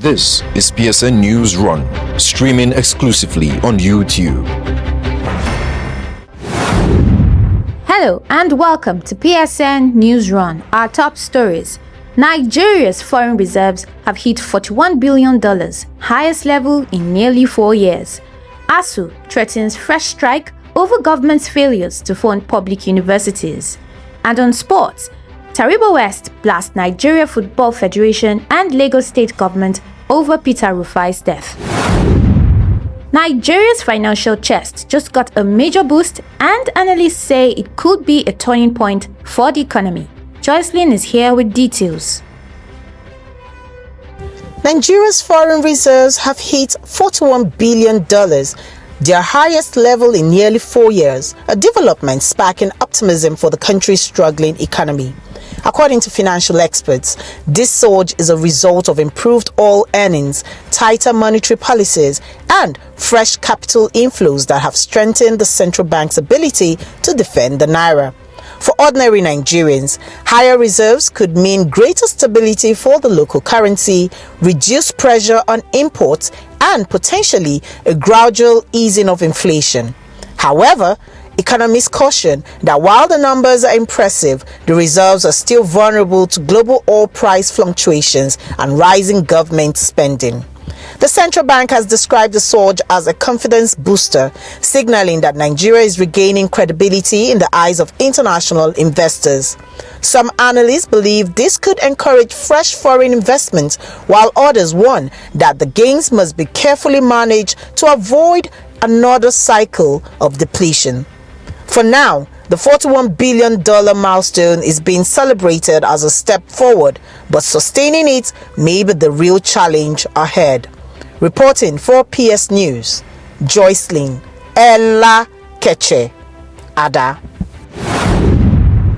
This is PSN Newsrun, streaming exclusively on YouTube. Hello and welcome to PSN Newsrun. Our top stories. Nigeria's foreign reserves have hit $41 billion, highest level in nearly 4 years. ASUU threatens fresh strike over government's failures to fund public universities. And on sports, Taribo West blasts Nigeria Football Federation and Lagos State government over Peter Rufai's death. Nigeria's financial chest just got a major boost, and analysts say it could be a turning point for the economy. Joycelyn is here with details. Nigeria's foreign reserves have hit $41 billion, their highest level in nearly 4 years, a development sparking optimism for the country's struggling economy. According to financial experts, this surge is a result of improved oil earnings, tighter monetary policies, and fresh capital inflows that have strengthened the central bank's ability to defend the naira. For ordinary Nigerians, higher reserves could mean greater stability for the local currency, reduced pressure on imports, and potentially a gradual easing of inflation. However, economists caution that while the numbers are impressive, the reserves are still vulnerable to global oil price fluctuations and rising government spending. The central bank has described the surge as a confidence booster, signaling that Nigeria is regaining credibility in the eyes of international investors. Some analysts believe this could encourage fresh foreign investment, while others warn that the gains must be carefully managed to avoid another cycle of depletion. For now, the $41 billion milestone is being celebrated as a step forward, but sustaining it may be the real challenge ahead. Reporting for PS News, Joycelyn Ella Keche Ada.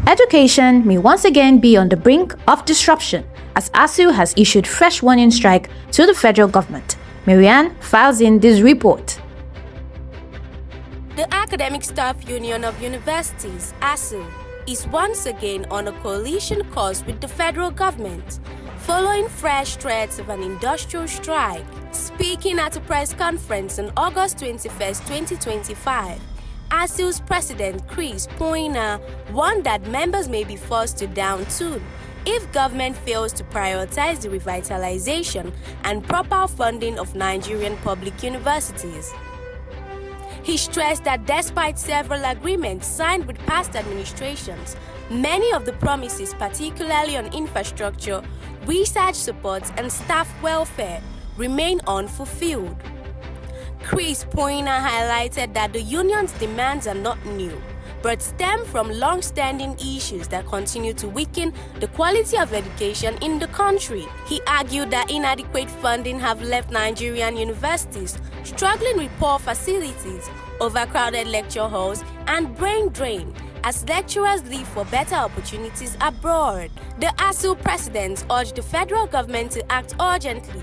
Education may once again be on the brink of disruption as ASUU has issued fresh warning strike to the federal government. Marianne files in this report. The Academic Staff Union of Universities, ASUU, is once again on a coalition course with the federal government, following fresh threats of an industrial strike. Speaking at a press conference on August 21, 2025, ASUU's president Chris Poina warned that members may be forced to down tune if government fails to prioritize the revitalization and proper funding of Nigerian public universities. He stressed that despite several agreements signed with past administrations, many of the promises, particularly on infrastructure, research support, and staff welfare, remain unfulfilled. Chris Poina highlighted that the union's demands are not new, but stem from long-standing issues that continue to weaken the quality of education in the country. He argued that inadequate funding have left Nigerian universities struggling with poor facilities, overcrowded lecture halls, and brain drain as lecturers leave for better opportunities abroad. The ASUU president urged the federal government to act urgently,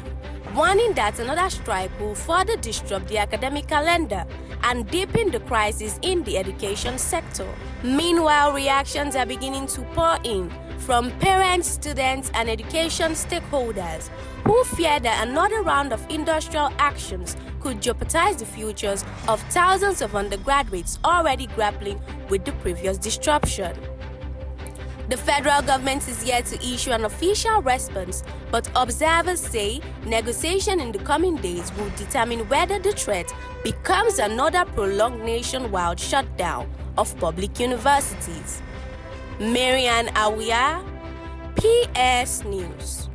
warning that another strike will further disrupt the academic calendar and deepen the crisis in the education sector. Meanwhile, reactions are beginning to pour in from parents, students, and education stakeholders who fear that another round of industrial actions could jeopardize the futures of thousands of undergraduates already grappling with the previous disruption. The federal government is yet to issue an official response, but observers say negotiation in the coming days will determine whether the threat becomes another prolonged nationwide shutdown of public universities. Marianne Awia, PS News.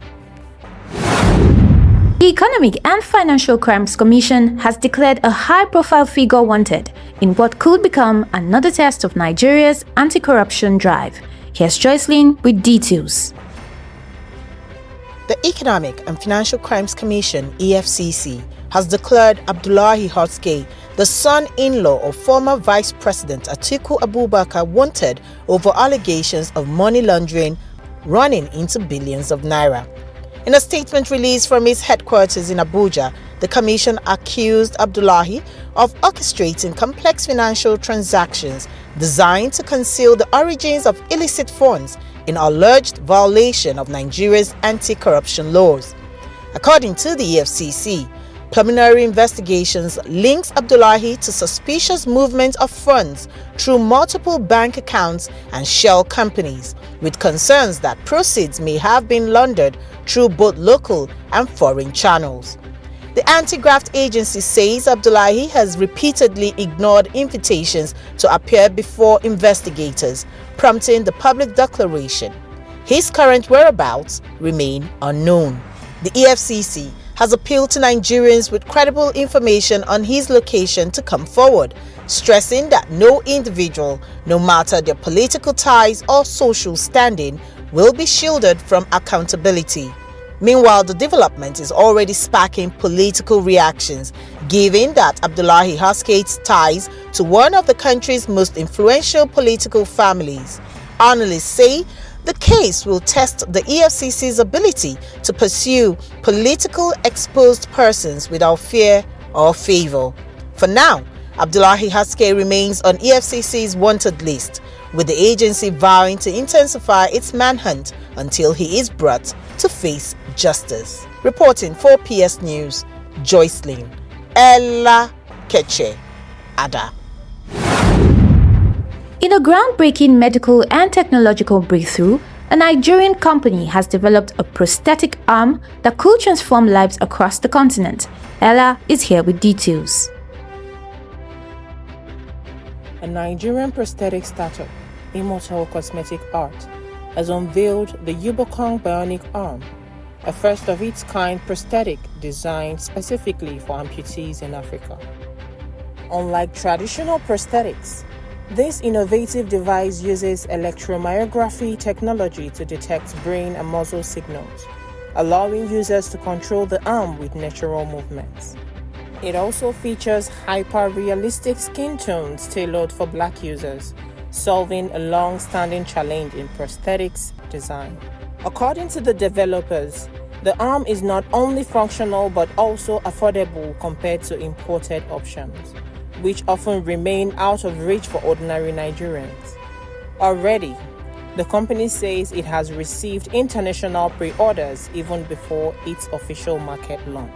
The Economic and Financial Crimes Commission has declared a high-profile figure wanted in what could become another test of Nigeria's anti-corruption drive. Here's Joycelyn with details. The Economic and Financial Crimes Commission, EFCC, has declared Abdullahi Hotske, the son-in-law of former Vice President Atiku Abubakar, wanted over allegations of money laundering running into billions of naira. In a statement released from its headquarters in Abuja, the commission accused Abdullahi of orchestrating complex financial transactions designed to conceal the origins of illicit funds in alleged violation of Nigeria's anti-corruption laws. According to the EFCC, preliminary investigations links Abdullahi to suspicious movement of funds through multiple bank accounts and shell companies, with concerns that proceeds may have been laundered through both local and foreign channels. The anti-graft agency says Abdullahi has repeatedly ignored invitations to appear before investigators, prompting the public declaration. His current whereabouts remain unknown. The EFCC has appealed to Nigerians with credible information on his location to come forward, stressing that no individual, no matter their political ties or social standing, will be shielded from accountability. Meanwhile, the development is already sparking political reactions, given that Abdullahi has ties to one of the country's most influential political families. Analysts say the case will test the EFCC's ability to pursue political exposed persons without fear or favor. For now, Abdullahi Haske remains on EFCC's wanted list, with the agency vowing to intensify its manhunt until he is brought to face justice. Reporting for PS News, Joycelyn Ella Keche Ada. In a groundbreaking medical and technological breakthrough, a Nigerian company has developed a prosthetic arm that could transform lives across the continent. Ella is here with details. A Nigerian prosthetic startup, Immortal Cosmetic Art, has unveiled the Ubokobong bionic arm, a first-of-its-kind prosthetic designed specifically for amputees in Africa. Unlike traditional prosthetics, this innovative device uses electromyography technology to detect brain and muscle signals, allowing users to control the arm with natural movements. It also features hyper-realistic skin tones tailored for Black users, solving a long-standing challenge in prosthetics design. According to the developers, the arm is not only functional but also affordable compared to imported options, which often remain out of reach for ordinary Nigerians. Already, the company says it has received international pre-orders even before its official market launch.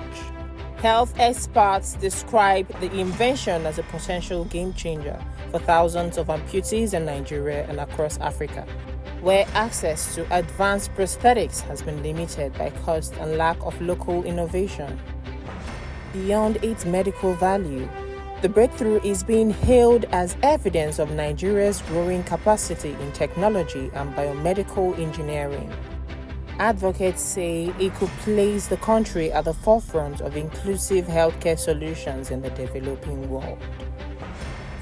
Health experts describe the invention as a potential game changer for thousands of amputees in Nigeria and across Africa, where access to advanced prosthetics has been limited by cost and lack of local innovation. Beyond its medical value, the breakthrough is being hailed as evidence of Nigeria's growing capacity in technology and biomedical engineering. Advocates say it could place the country at the forefront of inclusive healthcare solutions in the developing world.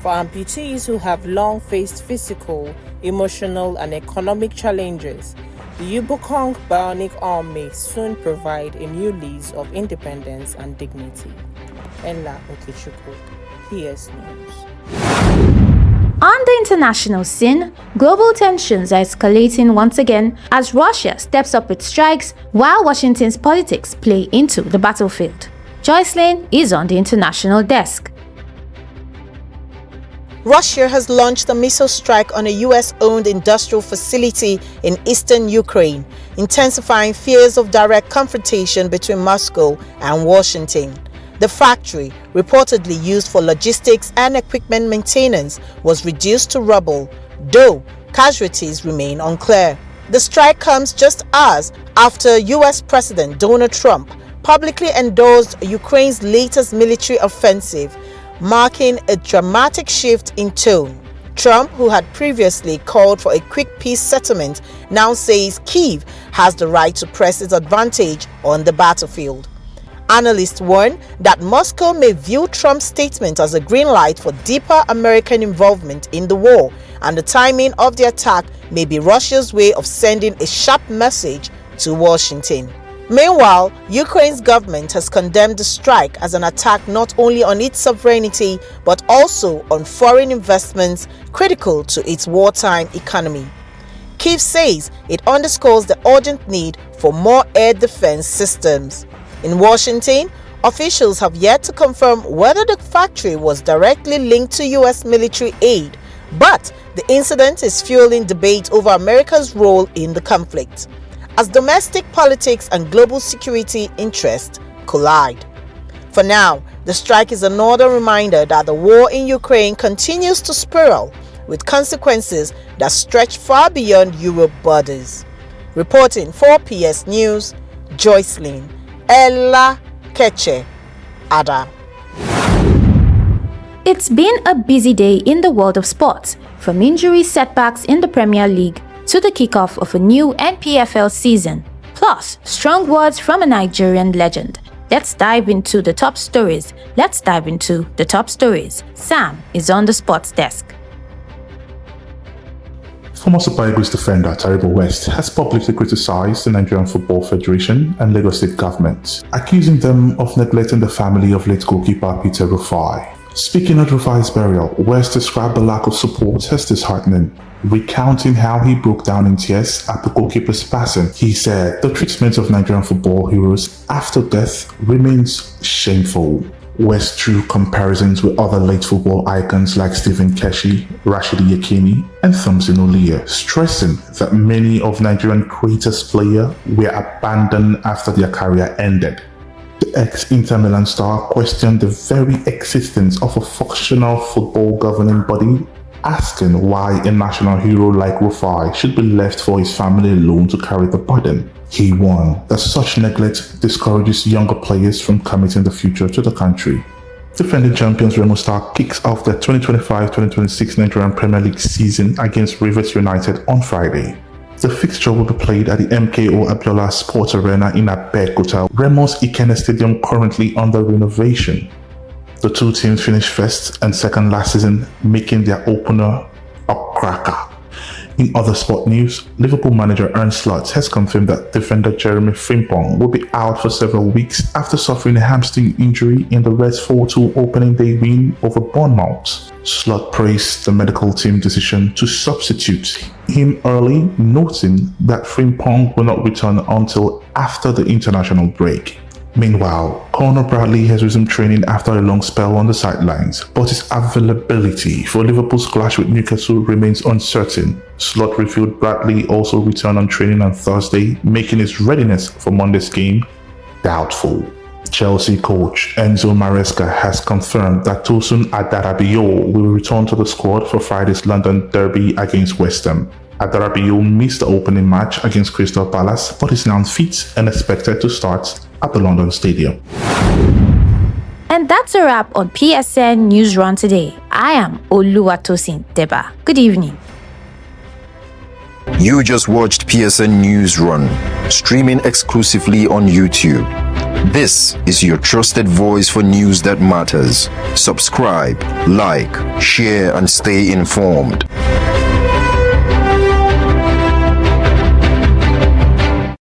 For amputees who have long faced physical, emotional, and economic challenges, the Ubokobong bionic arm may soon provide a new lease of independence and dignity. Ella Okechukwu, PS News. On the international scene, global tensions are escalating once again as Russia steps up its strikes while Washington's politics play into the battlefield. Joycelyn is on the international desk. Russia has launched a missile strike on a US-owned industrial facility in eastern Ukraine, intensifying fears of direct confrontation between Moscow and Washington. The factory, reportedly used for logistics and equipment maintenance, was reduced to rubble, though casualties remain unclear. The strike comes just hours after US President Donald Trump publicly endorsed Ukraine's latest military offensive, marking a dramatic shift in tone. Trump, who had previously called for a quick peace settlement, now says Kyiv has the right to press its advantage on the battlefield. Analysts warn that Moscow may view Trump's statement as a green light for deeper American involvement in the war, and the timing of the attack may be Russia's way of sending a sharp message to Washington. Meanwhile, Ukraine's government has condemned the strike as an attack not only on its sovereignty but also on foreign investments critical to its wartime economy. Kyiv says it underscores the urgent need for more air defense systems. In Washington, officials have yet to confirm whether the factory was directly linked to U.S. military aid, but the incident is fueling debate over America's role in the conflict. as domestic politics and global security interests collide. For now, the strike is another reminder that the war in Ukraine continues to spiral, with consequences that stretch far beyond Europe borders. Reporting for PS News, Joycelyn Ella Keche Ada. It's been a busy day in the world of sports, from injury setbacks in the Premier League to the kickoff of a new NPFL season, plus strong words from a Nigerian legend. Let's dive into the top stories. Sam is on the sports desk. Former Super Eagles defender Taribo West has publicly criticized the Nigerian Football Federation and Lagos State government, accusing them of neglecting the family of late goalkeeper Peter Rufai. Speaking at Rufai's burial, West described the lack of support as disheartening, recounting how he broke down in tears at the goalkeeper's passing. He said the treatment of Nigerian football heroes after death remains shameful. West drew comparisons with other late football icons like Stephen Keshi, Rashidi Yekini, and Thompson Olie, stressing that many of Nigerian greatest players were abandoned after their career ended. The ex-Inter Milan star questioned the very existence of a functional football governing body, asking why a national hero like Rufai should be left for his family alone to carry the burden. He warned that such neglect discourages younger players from committing the future to the country. Defending champions Remo Star kicks off the 2025-2026 Nigerian Premier League season against Rivers United on Friday. The fixture will be played at the MKO Abiola Sports Arena in Abeokuta, Remo's Ikene Stadium currently under renovation. The two teams finished first and second last season, making their opener a cracker. In other sport news, Liverpool manager Ernst Slot has confirmed that defender Jeremy Frimpong will be out for several weeks after suffering a hamstring injury in the Reds 4-2 opening day win over Bournemouth. Slot praised the medical team decision to substitute him early, noting that Frimpong will not return until after the international break. Meanwhile, Conor Bradley has resumed training after a long spell on the sidelines, but his availability for Liverpool's clash with Newcastle remains uncertain. Slot revealed Bradley also returned on training on Thursday, making his readiness for Monday's game doubtful. Chelsea coach Enzo Maresca has confirmed that Tosun Adarabioyo will return to the squad for Friday's London derby against West Ham. Adarabioyo missed the opening match against Crystal Palace, but is now fit and expected to start at the London Stadium. And that's a wrap on PSN Newsrun today. I am Oluwatosin Deba. Good evening. You just watched PSN Newsrun, streaming exclusively on YouTube. This is your trusted voice for news that matters. Subscribe, like, share, and stay informed.